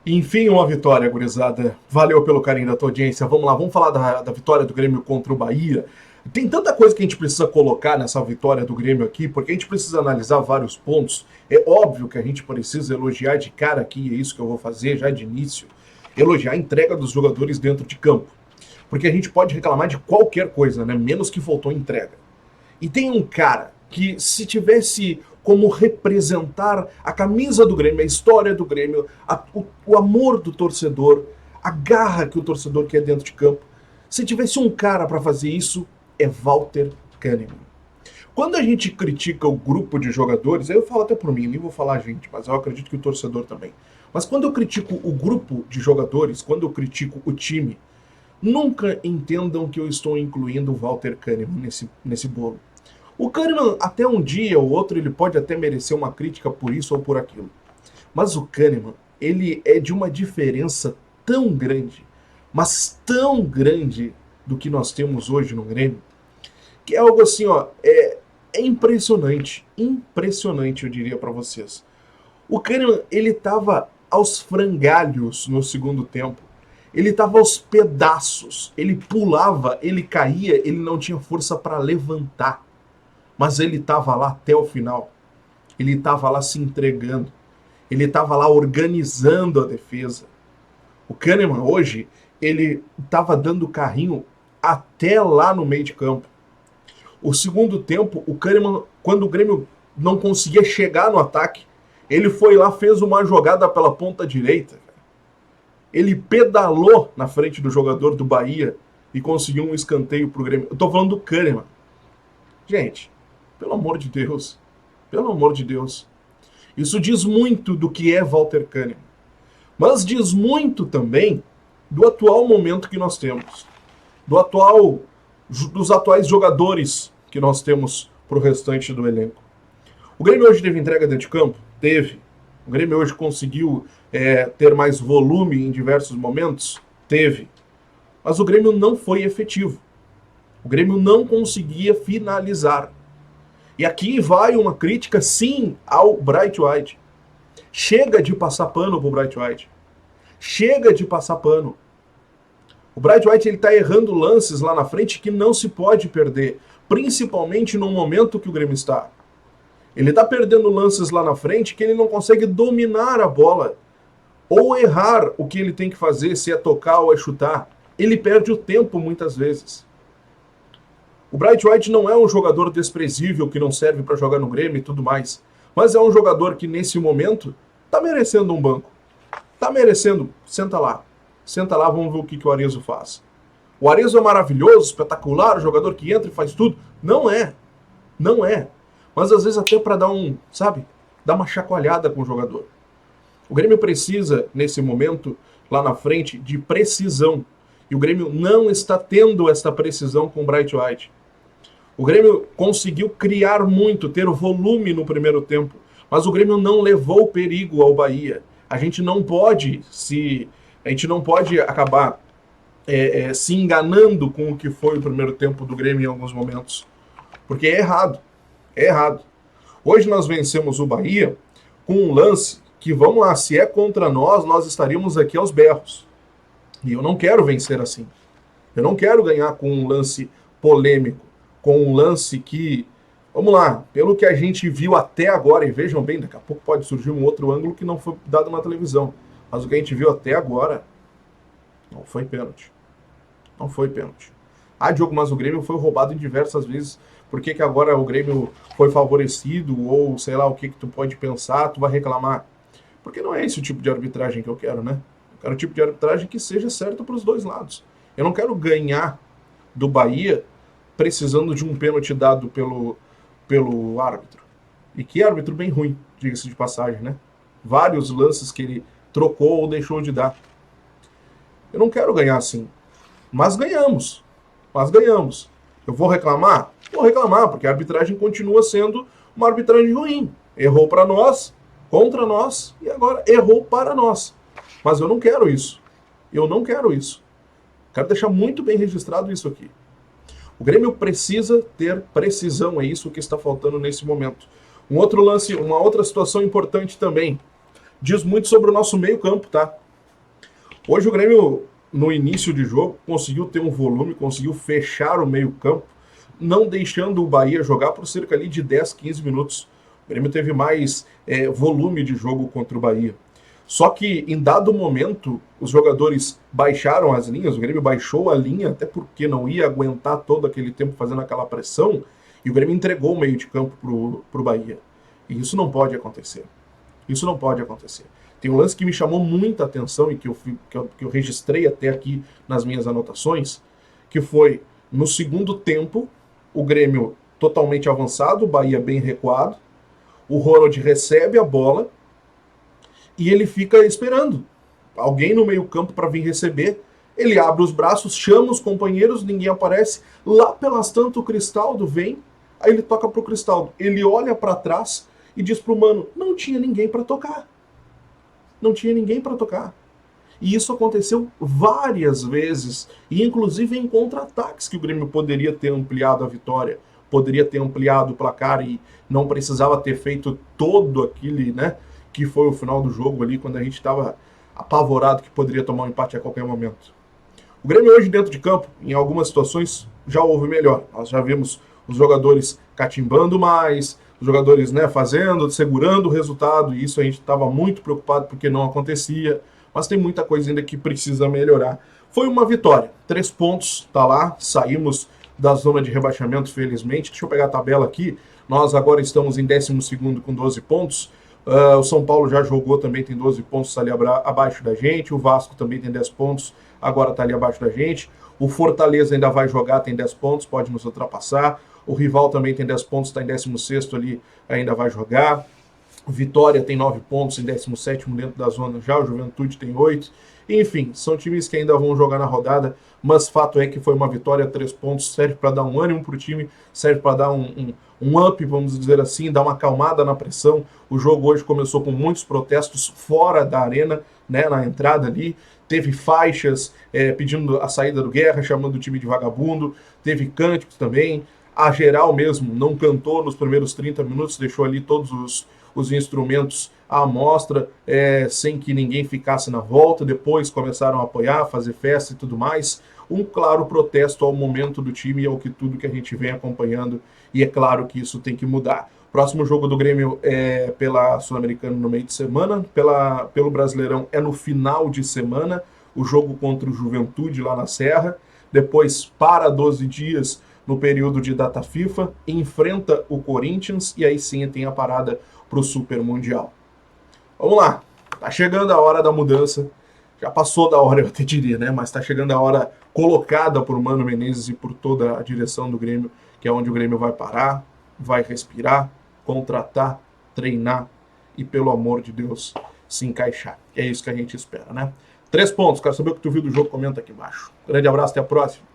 Enfim, uma vitória, gurizada. Valeu pelo carinho da tua audiência. Vamos lá, vamos falar da vitória do Grêmio contra o Bahia. Tem tanta coisa que a gente precisa colocar nessa vitória do Grêmio aqui, porque a gente precisa analisar vários pontos. É óbvio que a gente precisa elogiar de cara aqui, é isso que eu vou fazer já de início, elogiar a entrega dos jogadores dentro de campo. Porque a gente pode reclamar de qualquer coisa, né? Menos que faltou entrega. E tem um cara que, se tivesse como representar a camisa do Grêmio, a história do Grêmio, o amor do torcedor, a garra que o torcedor quer dentro de campo, se tivesse um cara para fazer isso, é Walter Kahneman. Quando a gente critica o grupo de jogadores, aí eu falo até por mim, nem vou falar a gente, mas eu acredito que o torcedor também. Mas quando eu critico o grupo de jogadores, quando eu critico o time, nunca entendam que eu estou incluindo o Walter Kahneman nesse bolo. O Kahneman, até um dia ou outro, ele pode até merecer uma crítica por isso ou por aquilo. Mas o Kahneman, ele é de uma diferença tão grande, mas tão grande do que nós temos hoje no Grêmio, que é algo assim, ó, é impressionante, impressionante, eu diria para vocês. O Kahneman, ele tava aos frangalhos no segundo tempo. Ele tava aos pedaços, ele pulava, ele caía, ele não tinha força para levantar. Mas ele estava lá até o final. Ele estava lá se entregando. Ele estava lá organizando a defesa. O Kahneman hoje, ele estava dando carrinho até lá no meio de campo. O segundo tempo, o Kahneman, quando o Grêmio não conseguia chegar no ataque, ele foi lá, fez uma jogada pela ponta direita. Ele pedalou na frente do jogador do Bahia e conseguiu um escanteio pro Grêmio. Eu tô falando do Kahneman. Gente, pelo amor de Deus. Pelo amor de Deus. Isso diz muito do que é Walter Kahneman. Mas diz muito também do atual momento que nós temos. Dos atuais jogadores que nós temos pro restante do elenco. O Grêmio hoje teve entrega dentro de campo? Teve. O Grêmio hoje conseguiu ter mais volume em diversos momentos? Teve. Mas o Grêmio não foi efetivo. O Grêmio não conseguia finalizar. E aqui vai uma crítica, sim, ao Bright White. Chega de passar pano pro Bright White. Chega de passar pano. O Bright White ele tá errando lances lá na frente que não se pode perder, principalmente no momento que o Grêmio está. Ele tá perdendo lances lá na frente que ele não consegue dominar a bola ou errar o que ele tem que fazer, se é tocar ou é chutar. Ele perde o tempo muitas vezes. O Bright White não é um jogador desprezível que não serve para jogar no Grêmio e tudo mais, mas é um jogador que nesse momento tá merecendo um banco. Tá merecendo. Senta lá, vamos ver o que o Arezzo faz. O Arezzo é maravilhoso, espetacular, o jogador que entra e faz tudo. Não é. Não é. Mas às vezes até para dar dar uma chacoalhada com o jogador. O Grêmio precisa, nesse momento, lá na frente, de precisão. E o Grêmio não está tendo essa precisão com o Bright White. O Grêmio conseguiu criar muito, ter volume no primeiro tempo, mas o Grêmio não levou perigo ao Bahia. A gente não pode acabar se enganando com o que foi o primeiro tempo do Grêmio em alguns momentos, porque é errado. É errado. Hoje nós vencemos o Bahia com um lance que, vamos lá, se é contra nós, nós estaríamos aqui aos berros. E eu não quero vencer assim. Eu não quero ganhar com um lance polêmico, com um lance que, vamos lá, pelo que a gente viu até agora, e vejam bem, daqui a pouco pode surgir um outro ângulo que não foi dado na televisão, mas o que a gente viu até agora não foi pênalti. Não foi pênalti. Ah, Diogo, mas o Grêmio foi roubado em diversas vezes. Por que agora o Grêmio foi favorecido? Ou sei lá o que tu pode pensar, tu vai reclamar? Porque não é esse o tipo de arbitragem que eu quero, né? Eu quero um tipo de arbitragem que seja certo para os dois lados. Eu não quero ganhar do Bahia precisando de um pênalti dado pelo árbitro. E que árbitro bem ruim, diga-se de passagem, né? Vários lances que ele trocou ou deixou de dar. Eu não quero ganhar assim. Mas ganhamos. Eu vou reclamar? Vou reclamar, porque a arbitragem continua sendo uma arbitragem ruim. Errou para nós, contra nós, e agora errou para nós. Mas eu não quero isso. Eu não quero isso. Quero deixar muito bem registrado isso aqui. O Grêmio precisa ter precisão, é isso que está faltando nesse momento. Um outro lance, uma outra situação importante também. Diz muito sobre o nosso meio-campo, tá? Hoje o Grêmio, no início de jogo, conseguiu ter um volume, conseguiu fechar o meio-campo, não deixando o Bahia jogar por cerca ali de 10, 15 minutos. O Grêmio teve mais volume de jogo contra o Bahia. Só que, em dado momento, os jogadores baixaram as linhas, o Grêmio baixou a linha, até porque não ia aguentar todo aquele tempo fazendo aquela pressão, e o Grêmio entregou o meio de campo pro Bahia. E isso não pode acontecer. Isso não pode acontecer. Tem um lance que me chamou muita atenção e que eu registrei até aqui nas minhas anotações, que foi, no segundo tempo, o Grêmio totalmente avançado, o Bahia bem recuado, o Ronald recebe a bola e ele fica esperando alguém no meio campo para vir receber. Ele abre os braços, chama os companheiros, ninguém aparece. Lá pelas tanto o Cristaldo vem, aí ele toca pro Cristaldo. Ele olha para trás e diz pro Mano, não tinha ninguém para tocar. Não tinha ninguém para tocar. E isso aconteceu várias vezes, e inclusive em contra-ataques que o Grêmio poderia ter ampliado a vitória, poderia ter ampliado o placar e não precisava ter feito todo aquele, né, que foi o final do jogo ali, quando a gente estava apavorado que poderia tomar um empate a qualquer momento. O Grêmio hoje dentro de campo, em algumas situações, já houve melhor. Nós já vimos os jogadores catimbando mais, os jogadores, né, fazendo, segurando o resultado, e isso a gente estava muito preocupado porque não acontecia, mas tem muita coisa ainda que precisa melhorar. Foi uma vitória, 3 pontos, tá lá, saímos da zona de rebaixamento, felizmente. Deixa eu pegar a tabela aqui, nós agora estamos em 12º com 12 pontos, o São Paulo já jogou, também tem 12 pontos, está ali abaixo da gente, o Vasco também tem 10 pontos, agora está ali abaixo da gente, o Fortaleza ainda vai jogar, tem 10 pontos, pode nos ultrapassar, o rival também tem 10 pontos, está em 16º ali, ainda vai jogar, Vitória tem 9 pontos, em 17º dentro da zona já, o Juventude tem 8, enfim, são times que ainda vão jogar na rodada, mas fato é que foi uma vitória, 3 pontos, serve para dar um ânimo para o time, serve para dar um up, vamos dizer assim, dar uma acalmada na pressão. O jogo hoje começou com muitos protestos fora da arena, né, na entrada ali, teve faixas pedindo a saída do Guerra, chamando o time de vagabundo, teve cânticos também, a geral mesmo não cantou nos primeiros 30 minutos, deixou ali todos os instrumentos à mostra, sem que ninguém ficasse na volta, depois começaram a apoiar, fazer festa e tudo mais. Um claro protesto ao momento do time e ao que tudo que a gente vem acompanhando, e é claro que isso tem que mudar. Próximo jogo do Grêmio é pela Sul-Americana no meio de semana, pelo Brasileirão é no final de semana, o jogo contra o Juventude lá na Serra, depois para 12 dias no período de data FIFA, enfrenta o Corinthians e aí sim tem a parada para o Super Mundial. Vamos lá, tá chegando a hora da mudança, já passou da hora eu até diria, né? Mas tá chegando a hora colocada por Mano Menezes e por toda a direção do Grêmio, que é onde o Grêmio vai parar, vai respirar, contratar, treinar e, pelo amor de Deus, se encaixar. É isso que a gente espera, né? 3 pontos, quero saber o que tu viu do jogo, comenta aqui embaixo. Grande abraço, até a próxima.